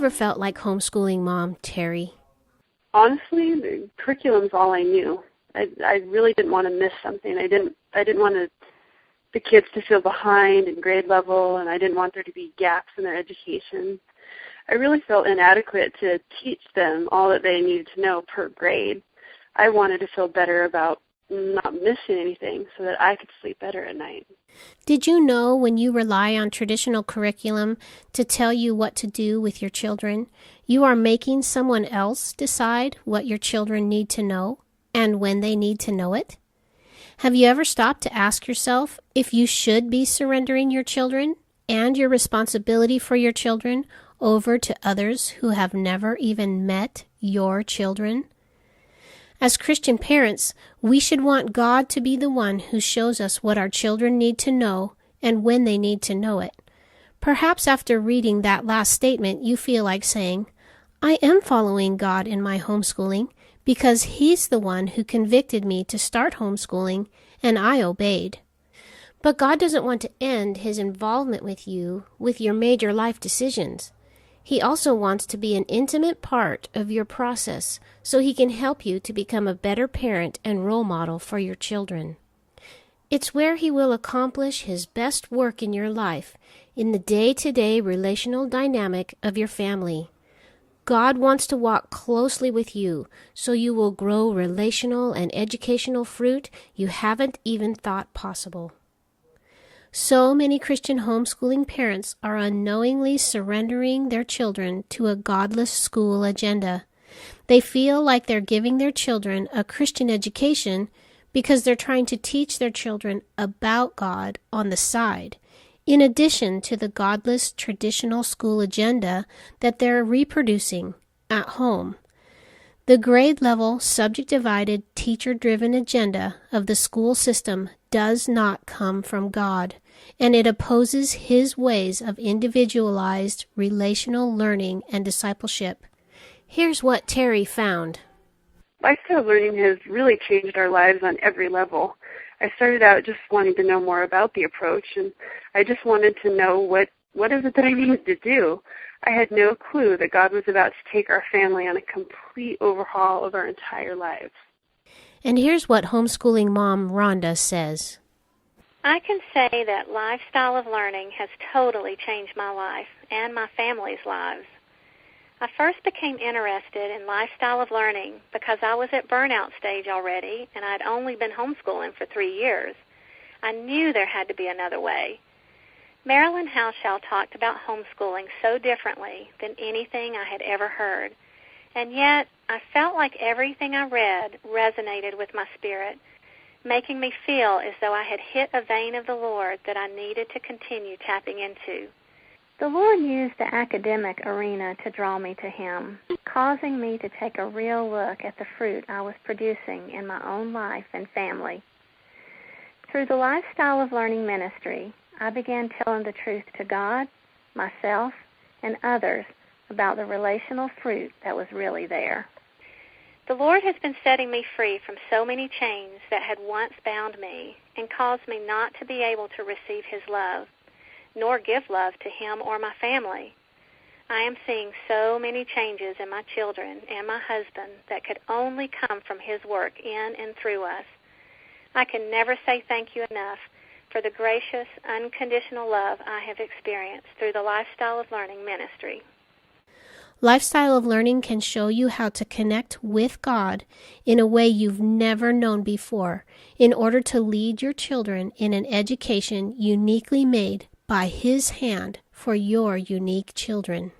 ever felt like homeschooling mom, Terry? Honestly, the curriculum's all I knew. I really didn't want to miss something. I didn't want the kids to feel behind in grade level, and I didn't want there to be gaps in their education. I really felt inadequate to teach them all that they needed to know per grade. I wanted to feel better about not missing anything so that I could sleep better at night. Did you know when you rely on traditional curriculum to tell you what to do with your children, you are making someone else decide what your children need to know and when they need to know it? Have you ever stopped to ask yourself if you should be surrendering your children and your responsibility for your children over to others who have never even met your children? As Christian parents, we should want God to be the one who shows us what our children need to know and when they need to know it. Perhaps after reading that last statement, you feel like saying, I am following God in my homeschooling because He's the one who convicted me to start homeschooling, and I obeyed. But God doesn't want to end His involvement with you with your major life decisions. He also wants to be an intimate part of your process so He can help you to become a better parent and role model for your children. It's where He will accomplish His best work in your life, in the day-to-day relational dynamic of your family. God wants to walk closely with you so you will grow relational and educational fruit you haven't even thought possible. So many Christian homeschooling parents are unknowingly surrendering their children to a godless school agenda. They feel like they're giving their children a Christian education because they're trying to teach their children about God on the side, in addition to the godless traditional school agenda that they're reproducing at home. The grade-level, subject-divided, teacher-driven agenda of the school system does not come from God, and it opposes His ways of individualized relational learning and discipleship. Here's what Terry found. Lifestyle learning has really changed our lives on every level. I started out just wanting to know more about the approach, and I just wanted to know what is it that I needed to do. I had no clue that God was about to take our family on a complete overhaul of our entire lives. And here's what homeschooling mom Rhonda says. I can say that lifestyle of learning has totally changed my life and my family's lives. I first became interested in lifestyle of learning because I was at burnout stage already and I'd only been homeschooling for 3 years. I knew there had to be another way. Marilyn Howshell talked about homeschooling so differently than anything I had ever heard, and yet I felt like everything I read resonated with my spirit, making me feel as though I had hit a vein of the Lord that I needed to continue tapping into. The Lord used the academic arena to draw me to Him, causing me to take a real look at the fruit I was producing in my own life and family. Through the Lifestyle of Learning ministry, I began telling the truth to God, myself, and others about the relational fruit that was really there. The Lord has been setting me free from so many chains that had once bound me and caused me not to be able to receive His love, nor give love to Him or my family. I am seeing so many changes in my children and my husband that could only come from His work in and through us. I can never say thank you enough for the gracious, unconditional love I have experienced through the Lifestyle of Learning ministry. Lifestyle of Learning can show you how to connect with God in a way you've never known before in order to lead your children in an education uniquely made by His hand for your unique children.